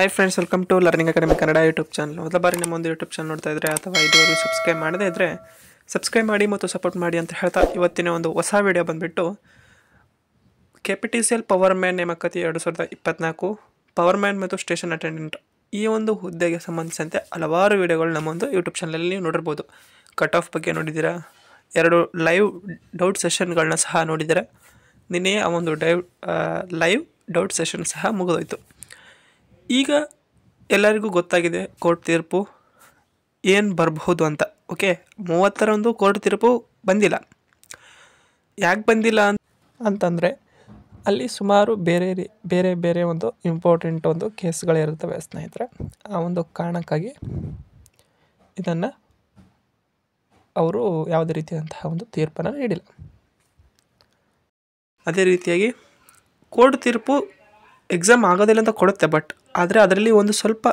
Hi friends, welcome to learning academy Kannada YouTube channel. ಮೊದಲ ಬಾರಿ ನಮ್ಮ ಒಂದು ಯೂಟ್ಯೂಬ್ ಚಾನಲ್ ನೋಡ್ತಾ ಇದ್ದರೆ ಅಥವಾ ಇದುವರೆಗೂ ಸಬ್ಸ್ಕ್ರೈಬ್ ಮಾಡದೇ ಇದ್ದರೆ ಸಬ್ಸ್ಕ್ರೈಬ್ ಮಾಡಿ ಮತ್ತು ಸಪೋರ್ಟ್ ಮಾಡಿ ಅಂತ ಹೇಳ್ತಾ ಇವತ್ತಿನ ಒಂದು ಹೊಸ ವಿಡಿಯೋ ಬಂದುಬಿಟ್ಟು KPTCL ಪವರ್ ಮ್ಯಾನ್ ನೇಮಕಾತಿ 2024 ಪವರ್ ಮ್ಯಾನ್ ಮತ್ತು ಸ್ಟೇಷನ್ ಅಟೆಂಡೆಂಟ್ ಈ ಒಂದು ಹುದ್ದೆಗೆ ಸಂಬಂಧಿಸಿದಂತೆ ಹಲವಾರು ವಿಡಿಯೋಗಳು ನಮ್ಮ ಒಂದು ಯೂಟ್ಯೂಬ್ ಚಾನಲಲ್ಲಿ ನೀವು ನೋಡಿರ್ಬೋದು. ಕಟ್ ಆಫ್ ಬಗ್ಗೆ ನೋಡಿದ್ದೀರಾ, 2 ಲೈವ್ ಡೌಟ್ ಸೆಷನ್ಗಳನ್ನ ಸಹ ನೋಡಿದ್ದೀರಾ. ನಿನ್ನೆ ಆ ಒಂದು ಲೈವ್ ಡೌಟ್ ಸೆಷನ್ ಸಹ ಮುಗಿದೋಯ್ತು. ಈಗ ಎಲ್ಲರಿಗೂ ಗೊತ್ತಾಗಿದೆ ಕೋರ್ಟ್ ತೀರ್ಪು ಏನು ಬರಬಹುದು ಅಂತ. ಓಕೆ, 30ರಂದು ಕೋರ್ಟ್ ತೀರ್ಪು ಬಂದಿಲ್ಲ. ಯಾಕೆ ಬಂದಿಲ್ಲ ಅಂತಂದರೆ ಅಲ್ಲಿ ಸುಮಾರು ಬೇರೆ ಬೇರೆ ಒಂದು ಇಂಪಾರ್ಟೆಂಟ್ ಒಂದು ಕೇಸ್ಗಳಿರ್ತವೆ ಸ್ನೇಹಿತರೆ. ಆ ಒಂದು ಕಾರಣಕ್ಕಾಗಿ ಇದನ್ನು ಅವರು ಯಾವುದೇ ರೀತಿಯಾದಂತಹ ಒಂದು ತೀರ್ಪನ್ನು ನೀಡಿಲ್ಲ. ಅದೇ ರೀತಿಯಾಗಿ ಕೋರ್ಟ್ ತೀರ್ಪು ಎಕ್ಸಾಮ್ ಆಗೋದಿಲ್ಲ ಅಂತ ಕೊಡುತ್ತೆ, ಬಟ್ ಆದರೆ ಅದರಲ್ಲಿ ಒಂದು ಸ್ವಲ್ಪ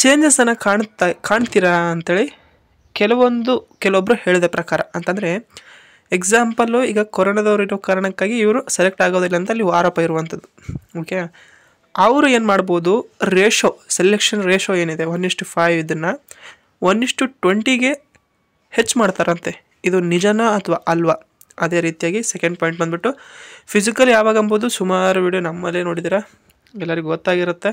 ಚೇಂಜಸನ್ನು ಕಾಣ್ತೀರಾ ಅಂಥೇಳಿ ಕೆಲವೊಬ್ಬರು ಹೇಳಿದ ಪ್ರಕಾರ. ಅಂತಂದರೆ ಎಕ್ಸಾಂಪಲ್ಲು, ಈಗ ಕೊರೋನಾದವ್ರು ಇರೋ ಕಾರಣಕ್ಕಾಗಿ ಇವರು ಸೆಲೆಕ್ಟ್ ಆಗೋದಿಲ್ಲ ಅಂತ ಅಲ್ಲಿ ಆರೋಪ ಇರುವಂಥದ್ದು. ಓಕೆ, ಅವರು ಏನು ಮಾಡ್ಬೋದು, ಸೆಲೆಕ್ಷನ್ ರೇಷೋ ಏನಿದೆ 1:5 ಇದನ್ನು 1:20ಗೆ ಹೆಚ್ಚು ಮಾಡ್ತಾರಂತೆ. ಇದು ನಿಜನಾ ಅಥವಾ ಅಲ್ವಾ? ಅದೇ ರೀತಿಯಾಗಿ ಸೆಕೆಂಡ್ ಪಾಯಿಂಟ್ ಬಂದುಬಿಟ್ಟು ಫಿಸಿಕಲ್ ಯಾವಾಗ ಅಂಬೋದು ಸುಮಾರು ವಿಡಿಯೋ ನಮ್ಮಲ್ಲೇ ನೋಡಿದ್ದೀರಾ, ಎಲ್ಲರಿಗೂ ಗೊತ್ತಾಗಿರುತ್ತೆ.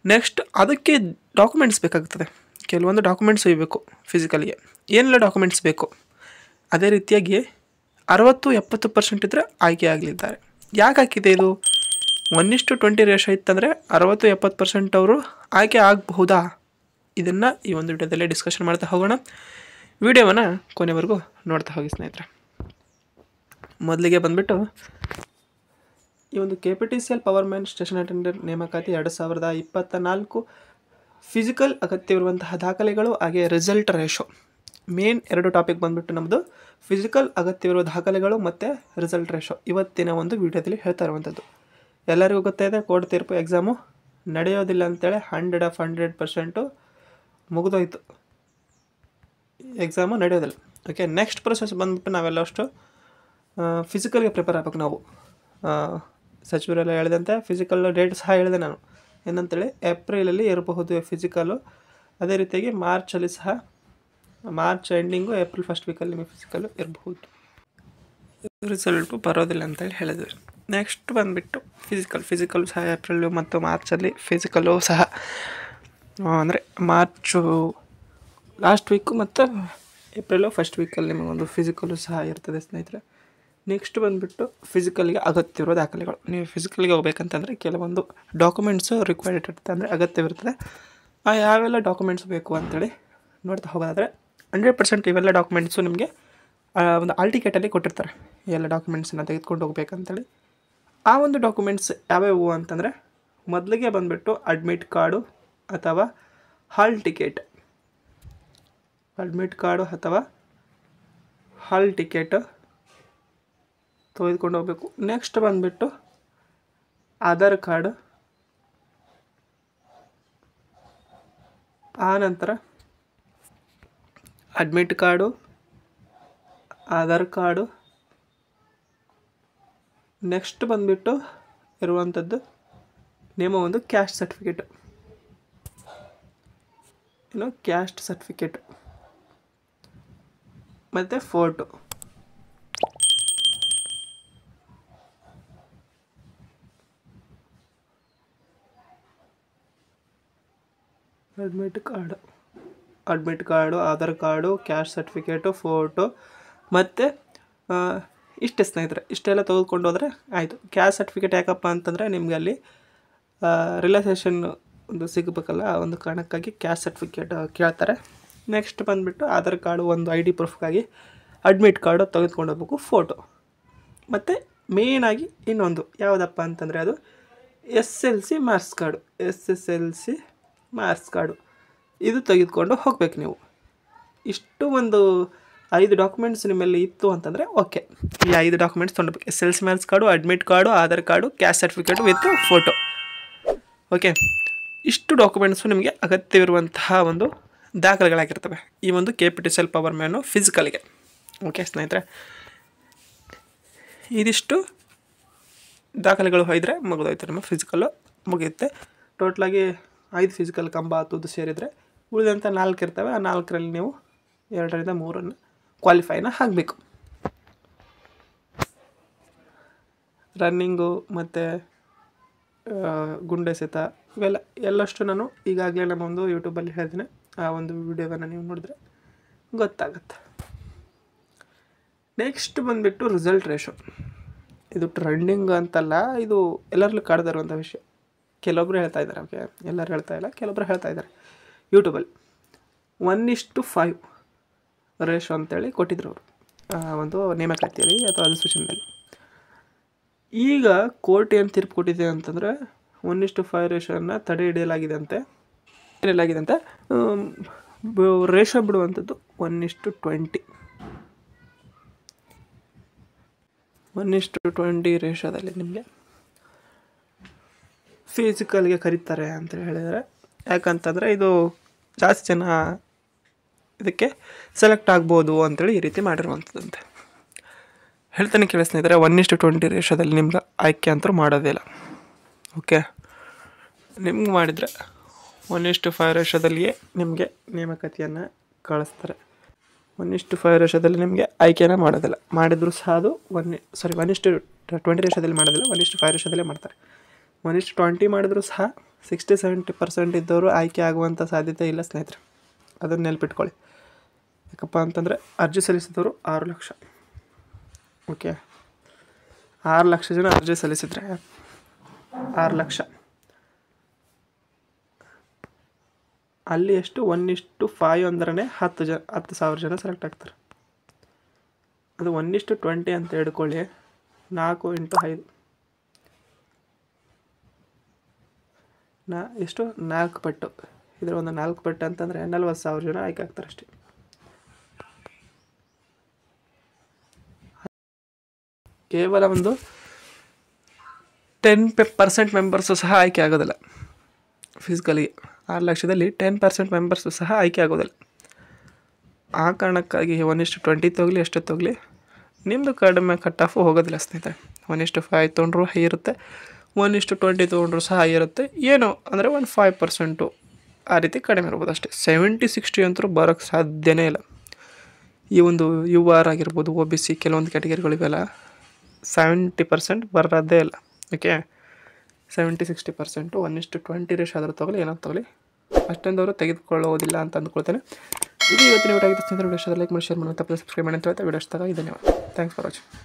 ನೆಕ್ಸ್ಟ್ ಅದಕ್ಕೆ ಡಾಕ್ಯುಮೆಂಟ್ಸ್ ಬೇಕಾಗ್ತದೆ, ಕೆಲವೊಂದು ಡಾಕ್ಯುಮೆಂಟ್ಸ್ ಒಯ್ಯಬೇಕು ಫಿಸಿಕಲ್ಗೆ. ಏನೆಲ್ಲ ಡಾಕ್ಯುಮೆಂಟ್ಸ್ ಬೇಕು? ಅದೇ ರೀತಿಯಾಗಿ 60-70% ಇದ್ದರೆ ಆಯ್ಕೆ ಆಗಲಿದ್ದಾರೆ. ಯಾಕೆ ಹಾಕಿದೆ ಇದು? 1:20 ರೇಷೋ ಇತ್ತಂದರೆ 60-70% ಅವರು ಆಯ್ಕೆ ಆಗಬಹುದಾ? ಇದನ್ನು ಈ ಒಂದು ವಿಡಿಯೋದಲ್ಲೇ ಡಿಸ್ಕಷನ್ ಮಾಡ್ತಾ ಹೋಗೋಣ. ವಿಡಿಯೋವನ್ನು ಕೊನೆವರೆಗೂ ನೋಡ್ತಾ ಹೋಗಿ ಸ್ನೇಹಿತರೆ. ಮೊದಲಿಗೆ ಬಂದುಬಿಟ್ಟು ಈ ಒಂದು KPTCL power man station attender ನೇಮಕಾತಿ 2024 ಫಿಸಿಕಲ್ ಅಗತ್ಯವಿರುವಂತಹ ದಾಖಲೆಗಳು ಹಾಗೆ ರಿಸಲ್ಟ್ ರೇಷೋ. ಮೇನ್ 2 ಟಾಪಿಕ್ ಬಂದುಬಿಟ್ಟು ನಮ್ಮದು ಫಿಸಿಕಲ್ ಅಗತ್ಯವಿರುವ ದಾಖಲೆಗಳು ಮತ್ತು ರಿಸಲ್ಟ್ ರೇಷೋ ಇವತ್ತಿನ ಒಂದು ವಿಡಿಯೋದಲ್ಲಿ ಹೇಳ್ತಾ ಇರುವಂಥದ್ದು. ಎಲ್ಲರಿಗೂ ಗೊತ್ತಾಯಿದೆ ಕೋರ್ಟ್ ತೀರ್ಪು ಎಕ್ಸಾಮು ನಡೆಯೋದಿಲ್ಲ ಅಂತೇಳಿ 100% ಮುಗಿದೋಯ್ತು, ಎಕ್ಸಾಮು ನಡೆಯೋದಿಲ್ಲ. ಓಕೆ, ನೆಕ್ಸ್ಟ್ ಪ್ರೊಸೆಸ್ ಬಂದುಬಿಟ್ಟು ನಾವೆಲ್ಲ ಅಷ್ಟು ಫಿಸಿಕಲ್ಗೆ ಪ್ರಿಪೇರ್ ಆಗಬೇಕು ನಾವು. ಸಚಿವರೆಲ್ಲ ಹೇಳಿದಂತೆ ಫಿಸಿಕಲ್ ಡೇಟ್ ಸಹ ಹೇಳಿದೆ ನಾನು, ಏನಂತೇಳಿ ಏಪ್ರಿಲಲ್ಲಿ ಇರಬಹುದು ಫಿಸಿಕಲ್ಲು. ಅದೇ ರೀತಿಯಾಗಿ ಮಾರ್ಚಲ್ಲಿ ಸಹ, ಮಾರ್ಚ್ ಎಂಡಿಂಗು ಏಪ್ರಿಲ್ ಫಸ್ಟ್ ವೀಕಲ್ಲಿ ನಿಮಗೆ ಫಿಸಿಕಲ್ಲು ಇರಬಹುದು. ರಿಸಲ್ಟು ಬರೋದಿಲ್ಲ ಅಂತೇಳಿ ಹೇಳಿದ್ವಿ. ನೆಕ್ಸ್ಟ್ ಬಂದುಬಿಟ್ಟು ಫಿಸಿಕಲ್ ಸಹ ಏಪ್ರಿಲ್ ಮತ್ತು ಮಾರ್ಚಲ್ಲಿ ಫಿಸಿಕಲ್ಲು ಸಹ, ಅಂದರೆ ಮಾರ್ಚು ಲಾಸ್ಟ್ ವೀಕು ಮತ್ತು ಏಪ್ರಿಲು ಫಸ್ಟ್ ವೀಕಲ್ಲಿ ನಿಮಗೊಂದು ಫಿಸಿಕಲ್ಲು ಸಹ ಇರ್ತದೆ ಸ್ನೇಹಿತರೆ. ನೆಕ್ಸ್ಟ್ ಬಂದುಬಿಟ್ಟು ಫಿಸಿಕಲ್ಗೆ ಅಗತ್ಯವಿರೋ ದಾಖಲೆಗಳು. ನೀವು ಫಿಸಿಕಲ್ಗೆ ಹೋಗ್ಬೇಕಂತಂದರೆ ಕೆಲವೊಂದು ಡಾಕ್ಯುಮೆಂಟ್ಸು ರಿಕ್ವೈರ್ಡ್ ಇರುತ್ತೆ, ಅಂದರೆ ಅಗತ್ಯವಿರ್ತದೆ. ಯಾವೆಲ್ಲ ಡಾಕ್ಯುಮೆಂಟ್ಸ್ ಬೇಕು ಅಂತೇಳಿ ನೋಡ್ತಾ ಹೋಗೋದಾದರೆ 100% ಇವೆಲ್ಲ ಡಾಕ್ಯುಮೆಂಟ್ಸು ನಿಮಗೆ ಒಂದು ಆಲ್ ಟಿಕೆಟಲ್ಲಿ ಕೊಟ್ಟಿರ್ತಾರೆ, ಎಲ್ಲ ಡಾಕ್ಯುಮೆಂಟ್ಸನ್ನು ತೆಗೆದುಕೊಂಡು ಹೋಗ್ಬೇಕಂತೇಳಿ. ಆ ಒಂದು ಡಾಕ್ಯುಮೆಂಟ್ಸ್ ಯಾವ್ಯಾವು ಅಂತಂದರೆ ಮೊದಲಿಗೆ ಬಂದುಬಿಟ್ಟು ಅಡ್ಮಿಟ್ ಕಾರ್ಡು ಅಥವಾ ಹಾಲ್ ಟಿಕೆಟ್ ತೆಗೆದುಕೊಂಡು ಹೋಗಬೇಕು. ನೆಕ್ಸ್ಟ್ ಬಂದುಬಿಟ್ಟು ಆಧಾರ್ ಕಾರ್ಡು, ಆನಂತರ admit card, Aadhaar card. Next ಬಂದುಬಿಟ್ಟು ಇರುವಂಥದ್ದು ನಿಮ್ಮ ಒಂದು ಕ್ಯಾಸ್ಟ್ ಸರ್ಟಿಫಿಕೇಟು ಮತ್ತು photo. Admit card, Aadhaar card, caste certificate, photo ಮತ್ತು ಇಷ್ಟೇ ಸ್ನೇಹಿತರೆ. ಇಷ್ಟೆಲ್ಲ ತೆಗೆದುಕೊಂಡು ಹೋದರೆ ಆಯಿತು. ಕ್ಯಾಸ್ಟ್ ಸರ್ಟಿಫಿಕೇಟ್ ಯಾಕಪ್ಪ ಅಂತಂದರೆ ನಿಮಗೆ ಅಲ್ಲಿ ರಿಲ್ಯಾಕ್ಸೇಷನ್ ಒಂದು ಸಿಗಬೇಕಲ್ಲ, ಆ ಒಂದು ಕಾರಣಕ್ಕಾಗಿ ಕ್ಯಾಸ್ಟ್ ಸರ್ಟಿಫಿಕೇಟ್ ಕೇಳ್ತಾರೆ. ನೆಕ್ಸ್ಟ್ ಬಂದುಬಿಟ್ಟು ಆಧಾರ್ ಕಾರ್ಡು ಒಂದು ID ಪ್ರೂಫ್ಗಾಗಿ, ಅಡ್ಮಿಟ್ ಕಾರ್ಡು ತೆಗೆದುಕೊಂಡು ಹೋಗ್ಬೇಕು, ಫೋಟೋ. ಮತ್ತು ಮೇಯ್ನಾಗಿ ಇನ್ನೊಂದು ಯಾವುದಪ್ಪ ಅಂತಂದರೆ ಅದು SSLC ಮಾರ್ಕ್ಸ್ ಕಾರ್ಡು ಇದು ತೆಗೆದುಕೊಂಡು ಹೋಗ್ಬೇಕು ನೀವು. ಇಷ್ಟು ಒಂದು 5 ಡಾಕ್ಯುಮೆಂಟ್ಸ್ ನಿಮ್ಮಲ್ಲಿ ಇತ್ತು ಅಂತಂದರೆ ಓಕೆ, ಈ 5 ಡಾಕ್ಯುಮೆಂಟ್ಸ್ ತೊಗೊಂಡ್ಬೇಕು. SSLC marks card, admit card, Aadhaar card, caste certificate with photo. Okay, ಇಷ್ಟು ಡಾಕ್ಯುಮೆಂಟ್ಸು ನಿಮಗೆ ಅಗತ್ಯವಿರುವಂತಹ ಒಂದು ದಾಖಲೆಗಳಾಗಿರ್ತವೆ ಈ ಒಂದು KPTCL ಪವರ್ ಮ್ಯಾನು ಫಿಸಿಕಲ್ಗೆ. ಓಕೆ ಸ್ನೇಹಿತರೆ, ಇದಿಷ್ಟು ದಾಖಲೆಗಳು ಹೋದರೆ ಮುಗಿದೋಯ್ತು, ನಮ್ಮ ಫಿಸಿಕಲ್ಲು ಮುಗಿಯುತ್ತೆ. ಟೋಟ್ಲಾಗಿ 5 ಫಿಸಿಕಲ್ ಕಂಬ ಹತ್ತೋದು ಸೇರಿದರೆ ಉಳಿದಂಥ 4 ಇರ್ತವೆ. ಆ 4ರಲ್ಲಿ ನೀವು 2ರಿಂದ 3 ಕ್ವಾಲಿಫೈನ ಆಗಬೇಕು. ರನ್ನಿಂಗು ಮತ್ತು ಗುಂಡೆಸೆತ ಇವೆಲ್ಲ ಎಲ್ಲಷ್ಟು ನಾನು ಈಗಾಗಲೇ ನಮ್ಮ ಒಂದು ಯೂಟ್ಯೂಬಲ್ಲಿ ಹೇಳ್ತೀನಿ. ಆ ಒಂದು ವಿಡಿಯೋವನ್ನು ನೀವು ನೋಡಿದ್ರೆ ಗೊತ್ತಾಗುತ್ತೆ. ನೆಕ್ಸ್ಟ್ ಬಂದುಬಿಟ್ಟು ರಿಸಲ್ಟ್ ರೇಷೋ. ಇದು ಟ್ರೆಂಡಿಂಗ್ ಅಂತಲ್ಲ, ಇದು ಎಲ್ಲರಲ್ಲೂ ಕಾಡ್ತಾ ಇರುವಂಥ ವಿಷಯ. ಕೆಲವೊಬ್ರು ಹೇಳ್ತಾ ಇದ್ದಾರೆ, ಓಕೆ, ಎಲ್ಲರೂ ಹೇಳ್ತಾ ಇಲ್ಲ, ಕೆಲವೊಬ್ರು ಹೇಳ್ತಾ ಇದ್ದಾರೆ ಯೂಟ್ಯೂಬಲ್ಲಿ 1:5 ರೇಷೋ ಅಂತೇಳಿ ಕೊಟ್ಟಿದ್ರು ಅವರು ಒಂದು ನೇಮಕಾತಿಯಲ್ಲಿ ಅಥವಾ ಅಧಿಸೂಚನೆಯಲ್ಲಿ. ಈಗ ಕೋರ್ಟ್ ಏನು ತೀರ್ಪು ಕೊಟ್ಟಿದೆ ಅಂತಂದರೆ 1:5 ರೇಷೋನ ತಡೆ ಹಿಡಿಯಲಾಗಿದೆ ಅಂತೆ. ರೇಷೋ ಬಿಡುವಂಥದ್ದು 1:20. 1:20 ರೇಷೋದಲ್ಲಿ ನಿಮಗೆ ಫಿಸಿಕಲ್ಗೆ ಕರೀತಾರೆ ಅಂತ ಹೇಳಿದರೆ, ಯಾಕಂತಂದರೆ ಇದು ಜಾಸ್ತಿ ಜನ ಇದಕ್ಕೆ ಸೆಲೆಕ್ಟ್ ಆಗ್ಬೋದು ಅಂಥೇಳಿ ಈ ರೀತಿ ಮಾಡಿರುವಂಥದ್ದಂತೆ. ಹೇಳ್ತಾನೆ ಕೇಳಿ ಸ್ನೇಹಿತರೆ, 1:20 ರೇಷೋದಲ್ಲಿ ನಿಮ್ಗೆ ಆಯ್ಕೆ ಅಂತೂ ಮಾಡೋದೇ ಇಲ್ಲ. ಓಕೆ, ನಿಮ್ಗೆ ಮಾಡಿದರೆ 1:5 ರೇಷೋದಲ್ಲಿಯೇ ನಿಮಗೆ ನೇಮಕಾತಿಯನ್ನು ಕಳಿಸ್ತಾರೆ. 1:5 ರೇಷೋದಲ್ಲಿ ನಿಮಗೆ ಆಯ್ಕೆನ ಮಾಡೋದಿಲ್ಲ. ಮಾಡಿದರೂ ಸಹ ಅದು 1:20 ರೇಷೋದಲ್ಲಿ ಮಾಡೋದಿಲ್ಲ, 1:5 ರೇಷೋದಲ್ಲೇ ಮಾಡ್ತಾರೆ. 1:20 ಮಾಡಿದರೂ ಸಹ 60-70% ಇದ್ದವರು ಆಯ್ಕೆ ಆಗುವಂಥ ಸಾಧ್ಯತೆ ಇಲ್ಲ ಸ್ನೇಹಿತರೆ. ಅದನ್ನು ನೆನಪಿಟ್ಕೊಳ್ಳಿ. ಯಾಕಪ್ಪ ಅಂತಂದರೆ ಅರ್ಜಿ ಸಲ್ಲಿಸಿದವರು 6 ಲಕ್ಷ. ಓಕೆ, 6 ಲಕ್ಷ ಜನ ಅರ್ಜಿ ಸಲ್ಲಿಸಿದರೆ 6 ಲಕ್ಷ ಅಲ್ಲಿ ಎಷ್ಟು 1:5 ಅಂದ್ರೆ 10,000 ಜನ ಸೆಲೆಕ್ಟ್ ಆಗ್ತಾರೆ. ಅದು 1:20 ಅಂತ ಹಿಡ್ಕೊಳ್ಳಿ. 4 × 5 ಎಷ್ಟು 4 ಪಟ್ಟು. ಇದರ ಒಂದು 4 ಪಟ್ಟು ಅಂತಂದರೆ 40,000 ಜನ ಆಯ್ಕೆ ಆಗ್ತಾರೆ ಅಷ್ಟೇ. ಕೇವಲ ಒಂದು 10% ಮೆಂಬರ್ಸು ಸಹ ಆಯ್ಕೆ ಆಗೋದಿಲ್ಲ ಫಿಸಿಕಲಿಗೆ. 6 ಲಕ್ಷದಲ್ಲಿ 10% ಮೆಂಬರ್ಸು ಸಹ ಆಯ್ಕೆ ಆಗೋದಿಲ್ಲ. ಆ ಕಾರಣಕ್ಕಾಗಿ 1:20 ತೊಗಲಿ ಎಷ್ಟು ತೊಗಲಿ ನಿಮ್ಮದು ಕಡಿಮೆ ಕಟ್ ಆಫು ಹೋಗೋದಿಲ್ಲ ಸ್ನೇಹಿತರೆ. 1:5 ತೊಗೊಂಡ್ರು ಹೈ ಇರುತ್ತೆ, 1:20 ತೊಗೊಂಡ್ರು ಸಹ ಹೈ ಇರುತ್ತೆ. ಏನು ಅಂದರೆ ಒಂದು 5% ಆ ರೀತಿ ಕಡಿಮೆ ಇರ್ಬೋದು ಅಷ್ಟೇ. 70-60 ಅಂತೂ ಬರೋಕ್ಕೆ ಸಾಧ್ಯನೇ ಇಲ್ಲ. ಈ ಒಂದು UR ಆಗಿರ್ಬೋದು, OBC ಕೆಲವೊಂದು ಕ್ಯಾಟಗರಿಗಳಿವೆಲ್ಲ 70% ಬರೋದೇ ಇಲ್ಲ. ಓಕೆ, 70-60% 1:20 ರೇಷೋ ಆದರೂ ತೊಗೊಳ್ಳಿ, ಏನೋ ತೊಗೊಳ್ಳಿ, ಅಷ್ಟೊಂದವರು ತೆಗೆದುಕೊಳ್ಳೋದಿಲ್ಲ ಅಂತ ಅಂದ್ಕೊಳ್ತೇನೆ. ಇದು ಇವತ್ತಿನ ವಿಡಿಯೋ ಆಗಿತ್ತು ಸ್ನೇಹಿತರೆ. ವಿಡಿಯೋ ಲೈಕ್ ಮಾಡಿ, ಶೇರ್ ಮಾಡಿ, ತಪ್ಪದೆ ಸಬ್ಸ್ಕ್ರೈಬ್ ಮಾಡಿ ಅಂತ ಹೇಳ್ತಾ ವಿಡಿಯೋ ಇಷ್ಟ ಆಗಿ ಧನ್ಯವಾದ. Thanks for watching.